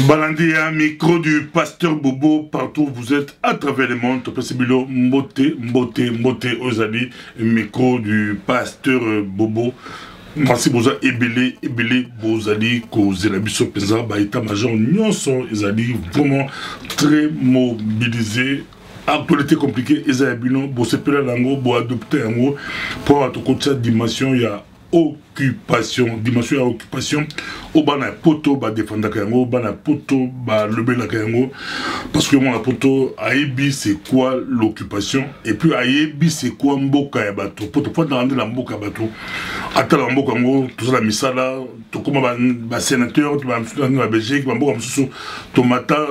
Balandia, micro du pasteur Bobo, partout vous êtes à travers le monde. Possibilo, mbote, ozali, micro du pasteur Bobo. Merci beaucoup, ebele, bozali, cause la biso pesa, baïta major, nyonso, ezali, vraiment très mobilisé. Actualité compliquée, ezali, bo sepela lango, bo adopter yango, pour avoir toute dimension, il y a occupation, dimension à occupation, au bana poto ba défendre kango, bana poto ba leber la kango, parce que mon poto aibi c'est quoi l'occupation et puis aibi c'est quoi mboka ya bato, poto faut dans la mboka bato, ata la mboka ngo tout ça la misala, to comme ba sénateur, tu vas en Belgique, ba mboka msusu, tomata,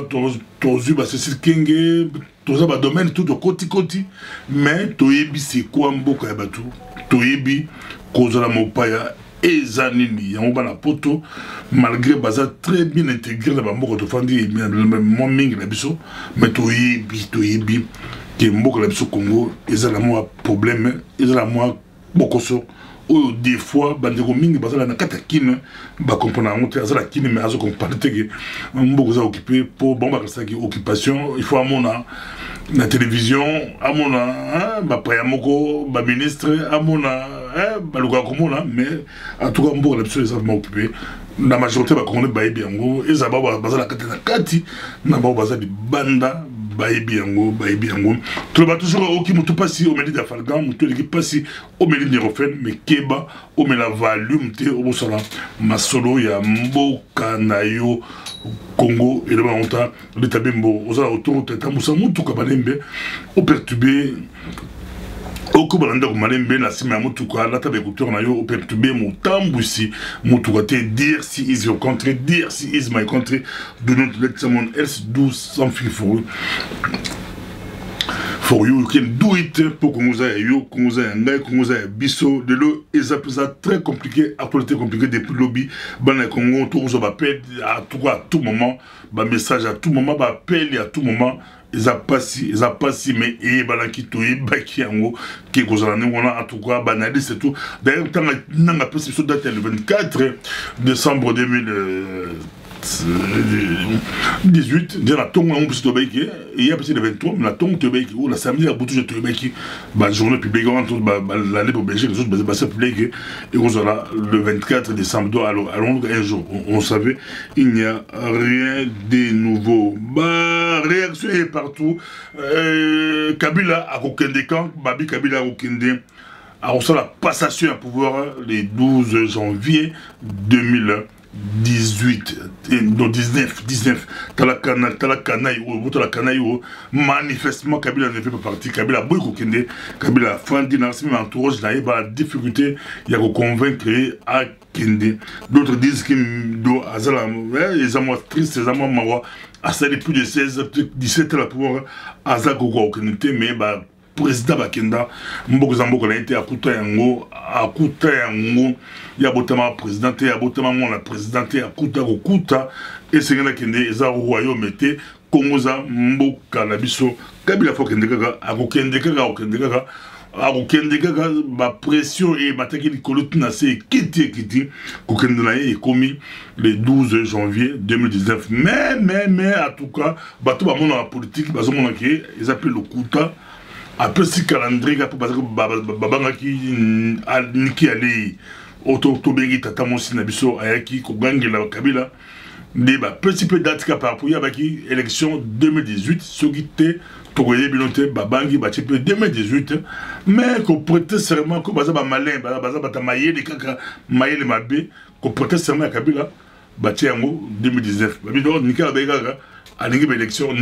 tozu ba Cécile Kenge, tout ça ba domaine tout de koti, mais to aibi c'est quoi mboka ya bato, to aibi Kozala Mopaya et Zanini, Yamba la poto, malgré Baza très bien intégré dans le monde de Fandi, moins ming la biso, mais toyebi, qui est mot la biso Congo, et a moi problème, et a moi beaucoup so, ou des fois, bandego ming, Baza la katakine, ba comprendre en monter, la kine, mais à ce qu'on parle, beaucoup ça occupé pour bon, ça qui occupation, il faut à mon la télévision, à mon ba préamoko, ba ministre, à mon mais en tout cas, beaucoup de choses sont occupées. La majorité va connaître Baïbiango, et ça va baser la Kati, n'a pas basé de banda, Baïbiango. Tout le monde toujours au qui m'a tout passé au Méditerranée d'Afalgan, tout l'équipe passé au Méditerranée, mais Keba, au Méla Volume, au Bossala, Masolo, il y a Mboka Nayo. Congo et le Banonta, l'État Bimbo, aux autour de Tamoussa, Moutou Kabalembe, au perturbé, au Kubalanda, au Malembe, la Sima Moutouka, la table écouteur, au perturbé, Moutamboussi, Moutouate, dire si is your country, dire si is my country, do not let someone else do something for you. For you can do it pour qu'on vous aille yo, qu'on vous aille ngai, qu'on vous aille biso de l'eau et ça peut être très compliqué, actualité compliquée depuis le lobby, ban Congo, tout vous appelle à tout moment, ba message à tout moment, ba appel à tout moment, ils a pas si, mais et balanki to et baki yango, qui est causé en tout cas, banaliste et tout. D'ailleurs, tant qu'on a possible de date le 24 décembre 2018, déjà la tombe on peut se baïker, et il y a peut-être le 23, mais la tombe te baïker, ou la samedi, la boutique de te baïker, la journée publique, l'année pour Belgique, les autres, c'est public, et on sera le 24 décembre, à Londres, un jour, on savait, il n'y a rien de nouveau. Bah, réaction est partout, Kabila a aucun des camps, Babi Kabila a aucun des. Alors, ça, la passation à pouvoir le 12 janvier 2018, non 19, manifestement Kabila ne fait pas partie, Kabila a beaucoup de Kabila Fandi dans ce même entourage, il y a la difficulté, il y a convaincre à Kende. D'autres disent qu'ils les amours tristes, les amours marois, à ça plus de 16, 17 ans à pouvoir à ça mais président Bakenda, Mboko Zamboko a été à Yango, il y a botama président, il y a botama la présidente, il y a Kuta, et c'est là qu'il y a un royaume, Kongoza, Mboka, Nabiso, Kabila Fokendeka, Akokendeka, ma pression et ma taquille colotine assez kiti, Kokendena est commis le 12 janvier 2019. Mais, en tout cas, bateau, mon la politique, ils appellent le Kuta. Après si calendrier parce que babanga qui allait autobégi tata monsi nabiso ayaki ko gangela Kabila de ba principe date ka par rapport à baki élection 2018 ce qui était togoye biloté babangi ba type 2018 mais ko prêter serment ko baza ba malin baza bata mayele kaka mayele mabe ko prêter serment à Kabila ba tiango 2019 ba bido nikala bega avec l'élection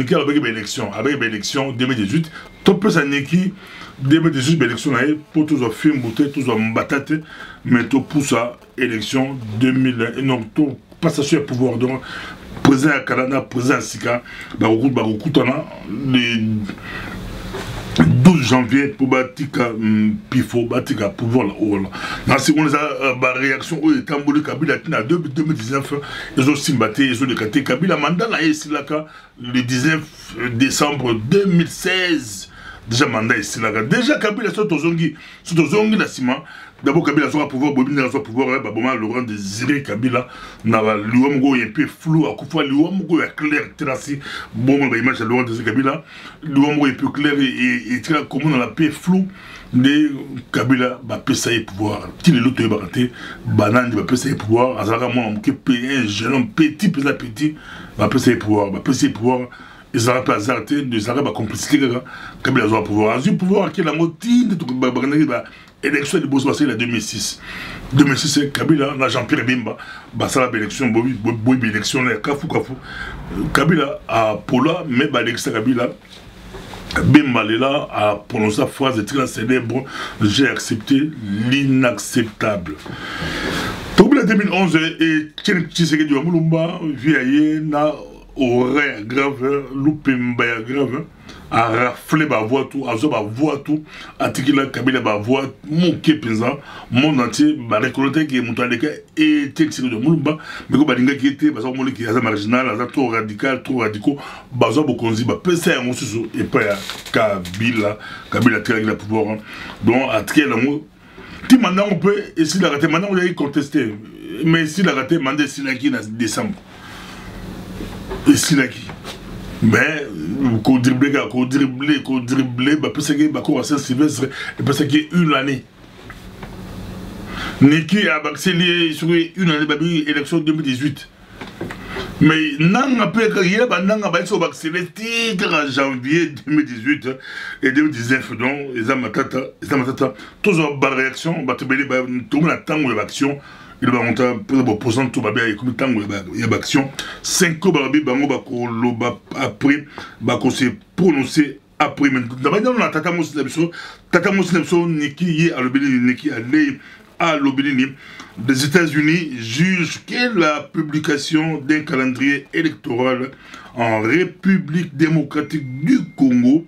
2018, tout peut s'annexer 2018 l'élection pour tous les films, tous les batates, mais tout pour ça élection 2000 et non tout passation à pouvoir donc président à Canada, président à Sika, le 12 janvier pour Batika Pifo, Batika pouvoir la haut. Dans ce qu'on a réaction au Tamboli Kabila en 2019, ils ont simbaté, ils ont décaté Kabila mandat là ici là le 19 décembre 2016. Déjà mandat ici là. Déjà Kabila sont aux zongi la ciment. d'abord Kabila soit pouvoir Bobina soit pouvoir baboma Laurent Désiré Kabila na luomgo un peu flou à couper luomgo est clair tracé bon ba image de Laurent Désiré Kabila luomgo est peu clair et très comment on l'appelle flou de Kabila ba pesa pouvoir qui l'autre est baraté banane ba pesa pouvoir azara moi on un jeune petit petit ba pesa pouvoir ils n'arrêtent pas d'arrêter, ils n'arrêtent pas de complicité. Kabila doit pouvoir. Il pouvoir qui est la moitié de l'élection de Bosso en 2006. 2006, Kabila, Jean-Pierre Bimba, ça la élection, Bobi élection, Kafou. Kabila a Pola, mais l'élection Kabila, Bimba là a prononcé la phrase très célèbre, j'ai accepté l'inacceptable. En 2011, et Tshisekedi Mulumba, vieillé, aurait grave, Lupemba grave, a raflé ma voix tout, a voix tout, a tikila Kabila ma voix, mon kepenza, mon entier, ma récolté qui est monté à l'écart, et tel de Mulumba, mais comme Balinga qui était, parce que qui est marginal, trop radical, trop radicaux, Bazo Bokonzi, PC à mon sous, et pas Kabila très le pouvoir. Donc, à tirer l'amour. Si maintenant on peut essayer d'arrêter, maintenant on a contesté, mais si l'arrêter, mandé Silaki en décembre. Et Silaki. Mais, qu'on dribble, parce que Saint-Sylvestre, et parce qu'il y a une année. Niki a accéléré sur une année, élection 2018. Mais, n'a pas accéléré en janvier 2018 et 2019, donc, les amatata, toujours par réaction, tout le monde attend l'action. Il va monter pour poser tout babé et comme tant il y a action 5 babé bango bako loba après bako se prononcer après mais d'abord on a tata mos niki yi à l'obéli niki à l'obéli des États-Unis juge que la publication d'un calendrier électoral en République démocratique du Congo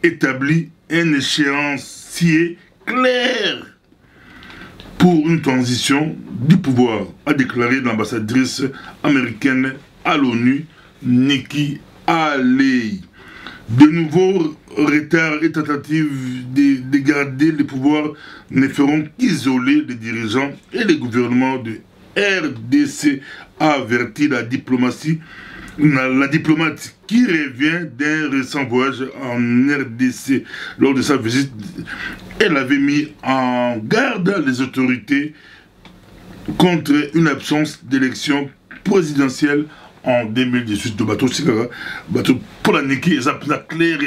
établit un échéancier clair pour une transition du pouvoir, a déclaré l'ambassadrice américaine à l'ONU, Nikki Haley. De nouveaux retards et tentatives de garder le pouvoir ne feront qu'isoler les dirigeants et les gouvernements de RDC, a averti la diplomatie. La diplomate qui revient d'un récent voyage en RDC. Lors de sa visite, elle avait mis en garde les autorités contre une absence d'élection présidentielle en 2018 de bateau Sikara. Bateau pour la Niki, ça clair,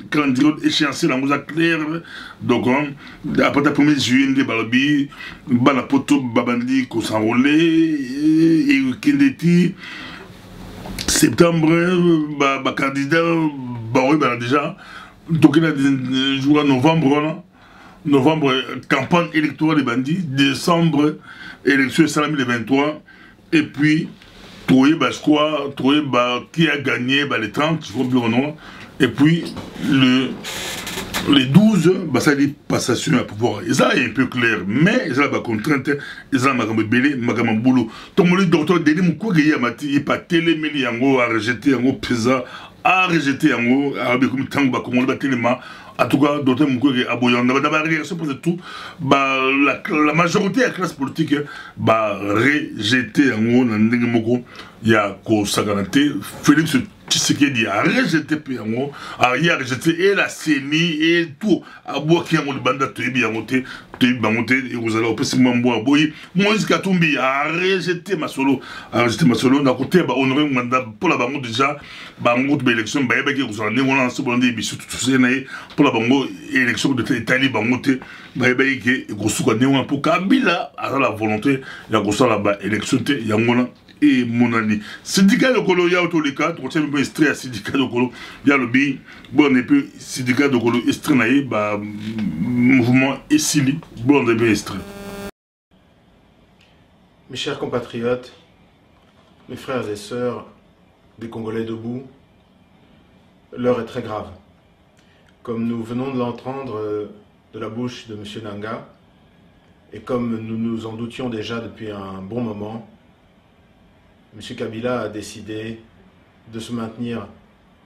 calendrier échéancier, la clair. Donc, après la première juillet, des Balabi, Balapoto, Babandi, Kosanrolé, et Kendeti. Septembre, candidat, déjà, donc il a des jours novembre, campagne électorale des bandits, décembre, élection Salami le 23, et puis, qui a gagné les 30, je crois bien, et puis, les 12, ça dit passation à pouvoir. Et ça est un peu clair, mais ça va contrainte, et ça m'a belé, m'a boulot. Tom le docteur Denis Moukoué, il n'y a pas téléméli en haut, à rejeter en haut, pesa, à rejeter en haut, à comme tant que comme on va téléma. En tout cas, docteur Moukoué, à Boyan, d'abord, pour tout, la majorité de la classe politique, rejeter en haut, dans le Moko, il y a Kosaganate, Félix Tshisekedi a rejeté Piango, a rejeté et la CENI et tout. A boire qui a mon banda Tebi a monté, et vous allez au PC Mamboa Boy. Moïse Katumbi a rejeté ma solo, n'a côté, honoré mandat pour la bango déjà, bango de l'élection, qui vous en est, on a un second début, surtout pour la bango élection de l'Italie, bangoté, qui vous souvenez pour Kabila, à la volonté, il y a gros là-bas, élection, il y a mon et mon ami. Syndicat de Kolo, il y a tous les cas, on tient un peu extrait à syndicat de Kolo, il y a le bi, bon, on peut syndicat de Kolo extrait, mouvement Essili, bon, on est bien extrait. Mes chers compatriotes, mes frères et sœurs des Congolais debout, l'heure est très grave. Comme nous venons de l'entendre de la bouche de M. Nanga, et comme nous nous en doutions déjà depuis un bon moment, M. Kabila a décidé de se maintenir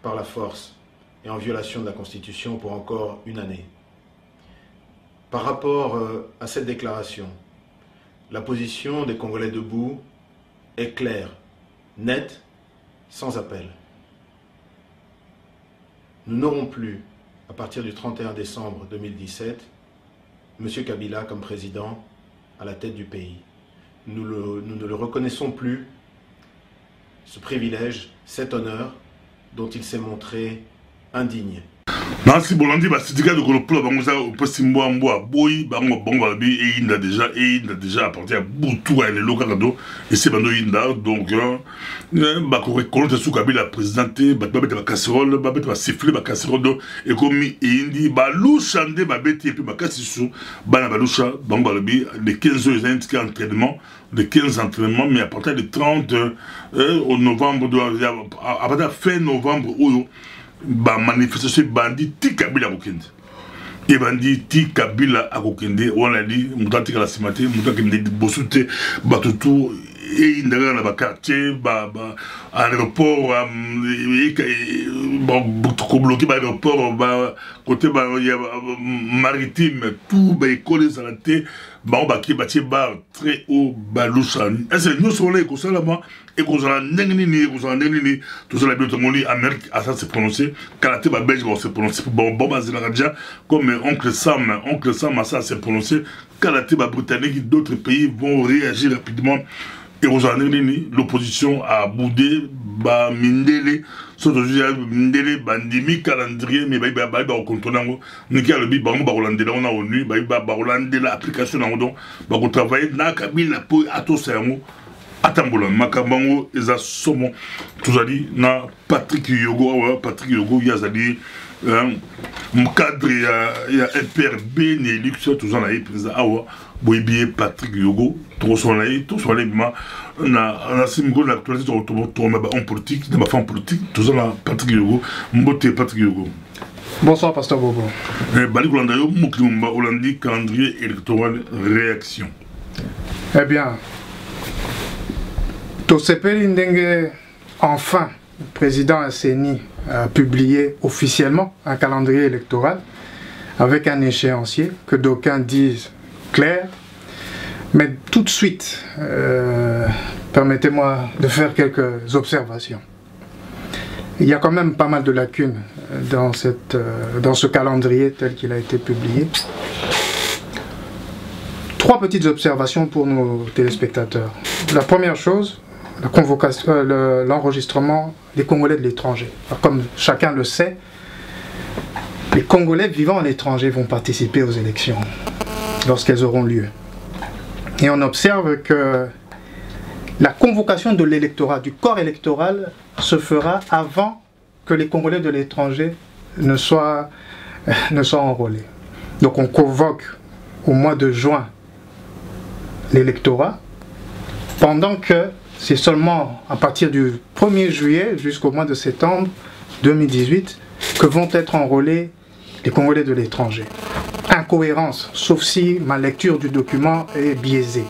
par la force et en violation de la Constitution pour encore une année. Par rapport à cette déclaration, la position des Congolais debout est claire, nette, sans appel. Nous n'aurons plus, à partir du 31 décembre 2017, M. Kabila comme président à la tête du pays. Nous ne le reconnaissons plus, ce privilège, cet honneur dont il s'est montré indigne. Nansi Bolandi, bah, syndicat de Golopolo, Bangoza, Possimboa, Mboa, Boy, Bango, Bangoalbi, et il a déjà apporté à Boutou, à l'Elokado, et c'est Bando Inda, donc, bah, Kolonte Soukabi l'a présenté, bah, Babette la casserole, Babette va siffler la casserole, et comme il dit, bah, Louchande, Babette, et puis bah, Kassissou, bah, Baloucha, Bangoalbi, les 15 heures, ils ont entraînement, les 15 entraînements, mais à partir du 30 au novembre, à partir de fin novembre, ba manifestation bandi ti Kabila kokende et bandi ti Kabila akokende on a dit mutati kala simate mutaki ndi bosute batutu et ndaga na ba quartier ba aéroport ko bloqué ba aéroport ba côté ba maritime tout ba école santé ba ba ki ba très haut ba lushan est-ce que nous sommes là ko salama et qu'on a n'engni tout ça la biotomoli Amérique à ça se prononcer Kalaté ba belge va se prononcer bon Zelaradja comme oncle Sam à ça se prononcer Kalaté ba britannique d'autres pays vont réagir rapidement et aux années l'opposition a boudé ba mindele surtout mindele bandimi calendrier mais ba au contournango niki alobi bango ba holandela on a onu ba holandela application na donc ba ko travailler na Kabila pour atosa yango atambola makambango eza somo tozali na Patrick Yogo yazali cadre ya FPRB ne luxe tozana président awa boybier Patrick Yogo tout soleil na simgo na actualité to ma en politique na femme politique tozana Patrick Yogo mbote Patrick Yogo. Bonsoir Pasteur Bobo. Bali Kolanda yo muklimba Hollandi calendrier électoral réaction. Eh bien Tosepeli Ndenge, enfin, le président Asseni a publié officiellement un calendrier électoral avec un échéancier que d'aucuns disent clair. Mais tout de suite, permettez-moi de faire quelques observations. Il y a quand même pas mal de lacunes dans ce calendrier tel qu'il a été publié. Trois petites observations pour nos téléspectateurs. La première chose, la convocation, l'enregistrement des Congolais de l'étranger. Comme chacun le sait, les Congolais vivant à l'étranger vont participer aux élections lorsqu'elles auront lieu. Et on observe que la convocation de l'électorat, du corps électoral, se fera avant que les Congolais de l'étranger ne soient enrôlés. Donc on convoque au mois de juin l'électorat, pendant que c'est seulement à partir du 1er juillet jusqu'au mois de septembre 2018 que vont être enrôlés les Congolais de l'étranger. Incohérence, sauf si ma lecture du document est biaisée.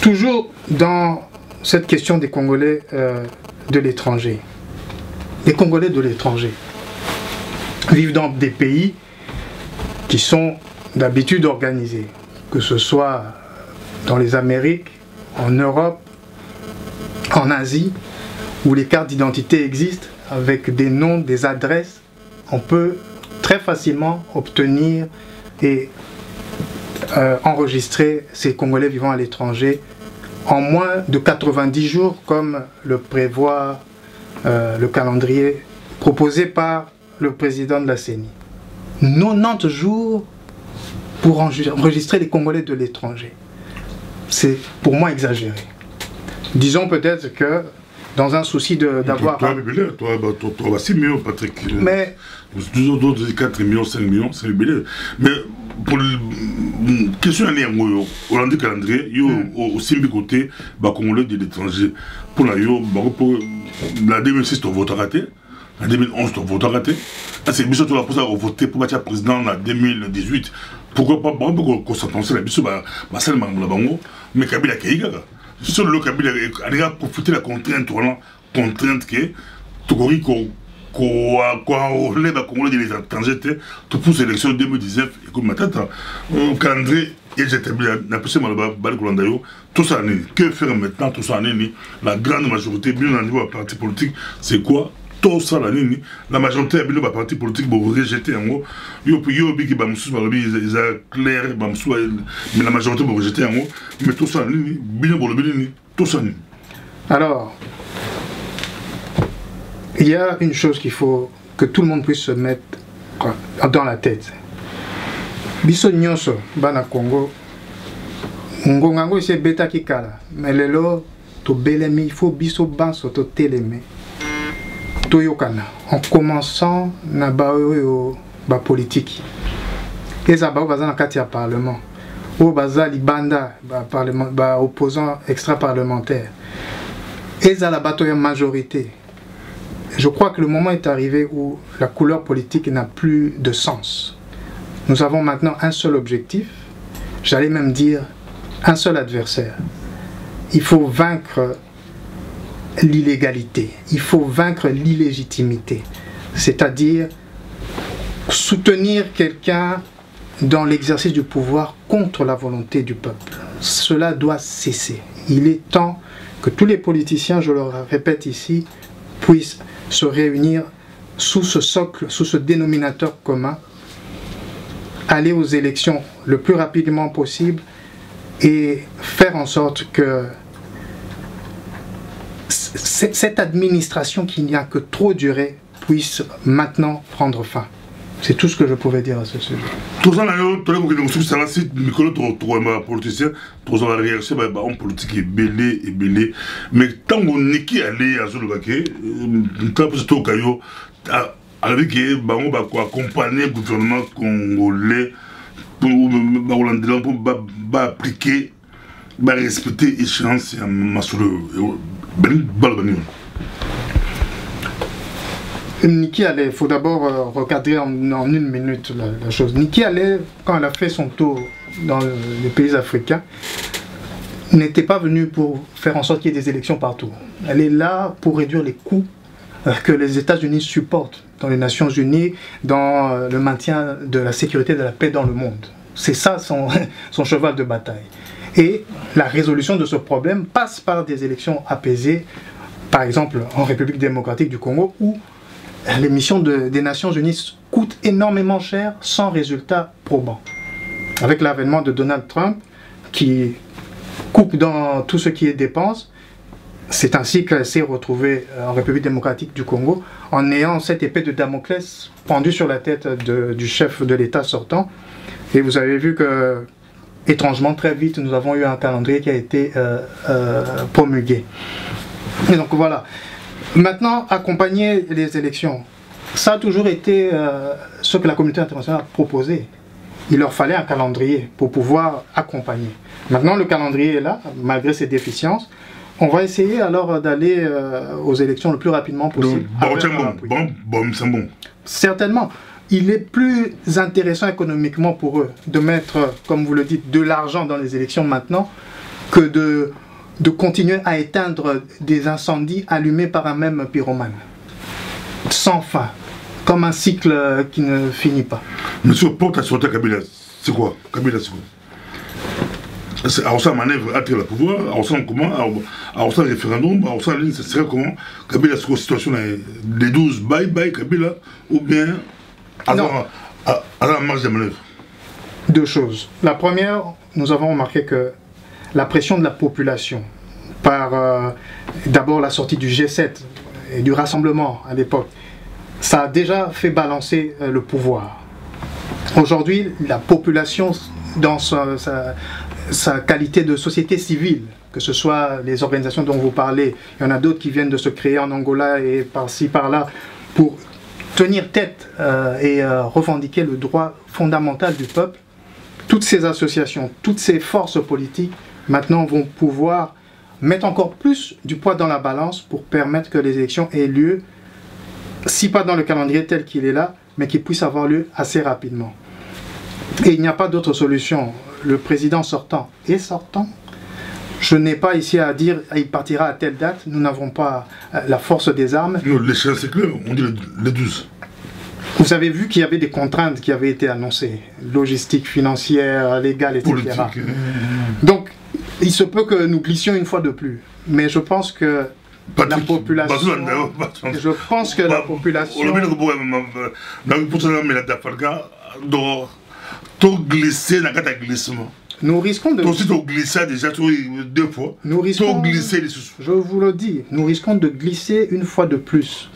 Toujours dans cette question des Congolais de l'étranger. Les Congolais de l'étranger vivent dans des pays qui sont d'habitude organisés, que ce soit dans les Amériques, en Europe, en Asie, où les cartes d'identité existent avec des noms, des adresses. On peut très facilement obtenir et enregistrer ces Congolais vivant à l'étranger en moins de 90 jours, comme le prévoit le calendrier proposé par le président de la CENI. 90 jours pour enregistrer les Congolais de l'étranger. C'est pour moi exagéré. Disons peut-être que dans un souci d'avoir... Toi, 6 millions, Patrick. Mais... 4 millions, 5 millions, c'est libellé. Mais pour la question, on a dit calendrier, au Simbi côté, Congolais de l'étranger. Pour la 2006, ton vote a raté. En 2011, ton vote a raté. C'est bien sûr que tu vas voter pour être président en 2018. Pourquoi pas qu'on s'en pense là, mais Kabila Keigaga. Sur le Kabila a profité de la contrainte que Tokoriko enrôler les Congolais des étrangers, tout pour l'élection 2019, écoute ma tête, Candré, et j'étais bien, tout ça, que faire maintenant, tout ça, la grande majorité, bien au niveau du parti politique, c'est quoi? Tout ça, la majorité du parti politique va rejeter en haut. Ils ont clair, mais la majorité va rejeter en haut. Mais tout ça, tout ça. Alors, il y a une chose qu'il faut que tout le monde puisse se mettre dans la tête. Biso nyonso bana Congo ngongango c'est beta kikala mais lelo to belemi il faut biso banso to teleme to yokana en commençant na ba politique eza ba bazana kati ya parlement o baza libanda ba parlement ba opposant extra parlementaire eza la bato ya majorité. Je crois que le moment est arrivé où la couleur politique n'a plus de sens. Nous avons maintenant un seul objectif, j'allais même dire un seul adversaire. Il faut vaincre l'illégalité, il faut vaincre l'illégitimité, c'est-à-dire soutenir quelqu'un dans l'exercice du pouvoir contre la volonté du peuple. Cela doit cesser. Il est temps que tous les politiciens, je le répète ici, puissent se réunir sous ce socle, sous ce dénominateur commun, aller aux élections le plus rapidement possible et faire en sorte que cette administration qui n'y a que trop duré puisse maintenant prendre fin. C'est tout ce que je pouvais dire à ce sujet. Tout ça, politicien, tout ça, la réaction, on politique est belé. Mais tant qu'on est qui allait à Zolobake, tant que au Caillou, avec on va accompagner le gouvernement congolais pour appliquer, respecter l'échéance et Niki Haley, il faut d'abord recadrer en une minute la chose. Niki Haley, quand elle a fait son tour dans les pays africains, n'était pas venue pour faire en sorte qu'il y ait des élections partout. Elle est là pour réduire les coûts que les États-Unis supportent dans les Nations Unies, dans le maintien de la sécurité et de la paix dans le monde. C'est ça son cheval de bataille. Et la résolution de ce problème passe par des élections apaisées, par exemple en République démocratique du Congo, où les missions des Nations Unies coûtent énormément cher sans résultat probant. Avec l'avènement de Donald Trump, qui coupe dans tout ce qui est dépenses, c'est ainsi qu'elle s'est retrouvée en République démocratique du Congo, en ayant cette épée de Damoclès pendue sur la tête du chef de l'État sortant. Et vous avez vu que, étrangement, très vite, nous avons eu un calendrier qui a été promulgué. Et donc voilà. Maintenant, accompagner les élections, ça a toujours été ce que la communauté internationale a proposé. Il leur fallait un calendrier pour pouvoir accompagner. Maintenant, le calendrier est là, malgré ses déficiences. On va essayer alors d'aller aux élections le plus rapidement possible. Bon. Certainement. Il est plus intéressant économiquement pour eux de mettre, comme vous le dites, de l'argent dans les élections maintenant que de continuer à éteindre des incendies allumés par un même pyromane. Sans fin. Comme un cycle qui ne finit pas. Monsieur, pour ta sortie Kabila, c'est quoi? Kabila, c'est quoi? Alors ça manœuvre à tirer le pouvoir, alors ça comment, alors ça référendum, alors ça ligne, ça serait comment? Kabila, c'est quoi la situation des 12 bye Kabila, ou bien à la marge de manœuvre? Deux choses. La première, nous avons remarqué que la pression de la population par d'abord la sortie du G7 et du rassemblement à l'époque, ça a déjà fait balancer le pouvoir. Aujourd'hui, la population, dans sa qualité de société civile, que ce soit les organisations dont vous parlez, il y en a d'autres qui viennent de se créer en Angola et par-ci, par-là, pour tenir tête et revendiquer le droit fondamental du peuple. Toutes ces associations, toutes ces forces politiques, maintenant vont pouvoir mettre encore plus du poids dans la balance pour permettre que les élections aient lieu, si pas dans le calendrier tel qu'il est là, mais qu'il puisse avoir lieu assez rapidement. Et il n'y a pas d'autre solution. Le président sortant est sortant. Je n'ai pas ici à dire il partira à telle date, nous n'avons pas la force des armes. Non, l'échéance c'est clair, on dit le 12. Vous avez vu qu'il y avait des contraintes qui avaient été annoncées, logistique, financière, légale, etc. Politique. Donc, il se peut que nous glissions une fois de plus. Mais je pense que la population... Je pense que la population... Nous risquons de... deux fois. Nous risquons... Je vous le dis, nous risquons de glisser une fois de plus.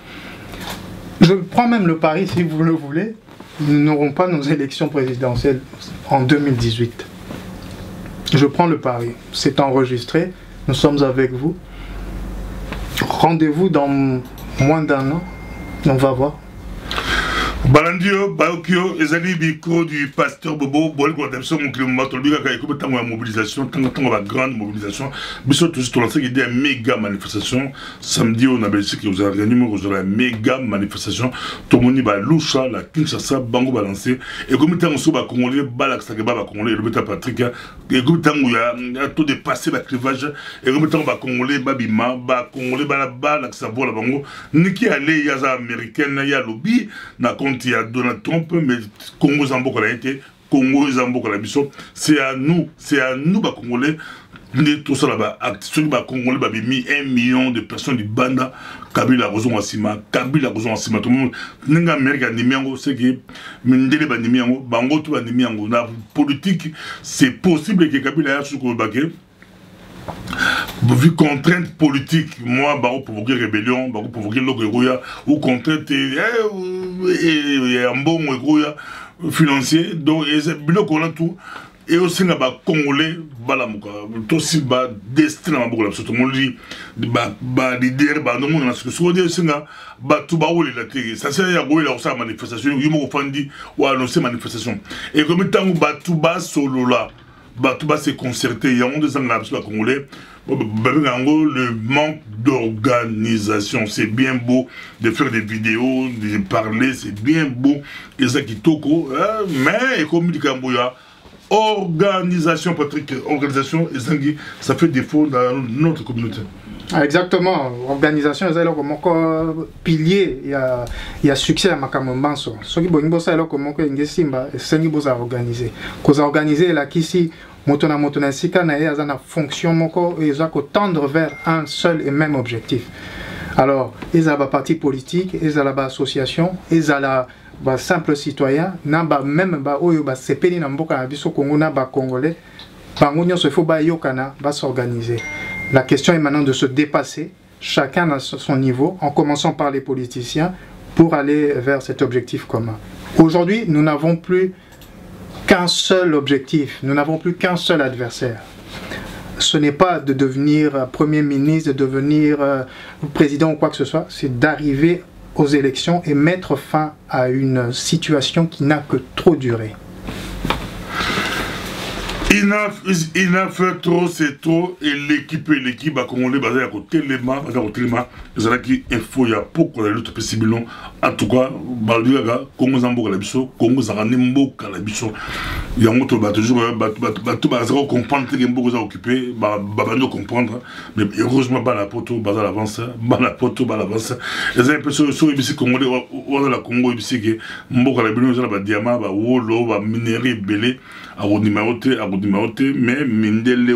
Je prends même le pari, si vous le voulez, nous n'aurons pas nos élections présidentielles en 2018. Je prends le pari. C'est enregistré. Nous sommes avec vous. Rendez-vous dans moins d'un an. On va voir. Balandio, Baokio, Ezali Biko du pasteur Bobo, Boel Guadamson, mon climat, tout le monde a écouté tant de mobilisation, tant de grande mobilisation. Bissot, tout ce lancé qui dit une méga manifestation. Samedi, on a Belgique qui vous a réuni, vous aurez une méga manifestation. Tout le monde va Loucha, la Kinshasa, Bango balancé. Et comme tant on va Congolais, Balak Sakeba va Congolais, le Beta Patrick, et comme tant il y a tout dépassé le clivage, et comme tant va Congolais, Babima, ba Congolais, Balak Savoie, la Bango, Niki allé, Yaza américaine, ya lobby, na il y a Donald Trump, mais Congo Zambo a été, Congo Zambo a biso. C'est à nous, bah, Congolais, tout ça là-bas, ceux qui Congolais, bah, mis 1 million de personnes du Banda, Kabila Rozon Asima, Kabila Rozon Asima, tout le monde, n'enga Amérique Nimiango, c'est que Mindele Banimiango, Bango tout Banimiango, la politique, c'est possible que Kabila ait sur le baquet. Vu contrainte politique, moi, bah, pour provoquer rébellion, bah, pour provoquer l'Oguerouya, ou contrainte et un bon Oguerouya financier, donc, et c'est bien qu'on a tout. Et aussi, là, bah, Congolais, bah, là, tout aussi, bah, destin, bah, beaucoup, là, tout le monde dit, bah, leader, bah, non, on a ce que soit dit, aussi, là, bah, tout, bah, où il a été, ça, c'est, il y a, là, ça, manifestation, il y a, offendu, ou annoncer manifestation. Et comme tant, bah, tout, bah, solo, là, bah, tout bas c'est concerté, il y a des angles sur la Congolais. Le manque d'organisation, c'est bien beau de faire des vidéos, de parler, c'est bien beau. Et ça qui toko, mais comme dit Kamboya, organisation, Patrick, organisation, ça fait défaut dans notre communauté. Exactement, organisation, c'est comme pilier, il y a succès à Makamombanso. Ce qui est bon, c'est comme c'est organiser. Cause organiser là qu'ici, motona sika na yazana fonction moko et ça tendre vers un seul et même objectif. Alors, ils ont la parti politique, ils ont la association, ils ont la simple citoyen, même oyo c'est péni na mboka na biso Congo na ba congolais, bango nyonso faut ba yokana ba s'organiser. La question est maintenant de se dépasser, chacun à son niveau, en commençant par les politiciens, pour aller vers cet objectif commun. Aujourd'hui, nous n'avons plus qu'un seul objectif, nous n'avons plus qu'un seul adversaire. Ce n'est pas de devenir Premier ministre, de devenir président ou quoi que ce soit, c'est d'arriver aux élections et mettre fin à une situation qui n'a que trop duré. Enough, trop, c'est trop, et l'équipe à Congolais, basée à côté de l'élément, ils ont qui info, il y a beaucoup de lutte possible. En tout cas, Balduaga, Congo Zambo Kalabiso, Congo Zaranimbo Kalabiso, il y a un autre toujours, tout comprendre que Gembo est occupé, Babano comprendre, mais heureusement, la poto, Baza l'avance, la poto, l'avance. Les impressions sur les Bissi Congolais, ou la Congo, Bissi, que Mbo Kalabino, il y a des diamants, wolo, minerai, belé, à mais Mindele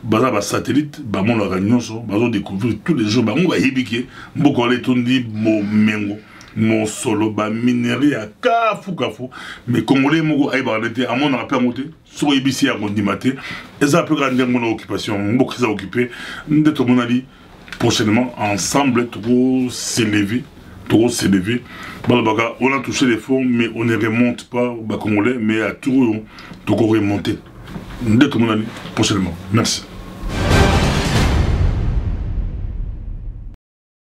baza ba satellite ba mon la nyonso bazo découvrir tous les jours ba on va yebike mboko le tondi mo mengo mon solo ba minerai à kafu mais congolais moko ay ba lete à mon rappel monter sur ibisi à gondimate et ça peut grandir mon occupation mboko ça occupé ndeto mon ali prochainement ensemble trop s'élever. On a touché les fonds, mais on ne remonte pas au Congolais, mais à tout remonter. Dès que mon ami, prochainement. Merci.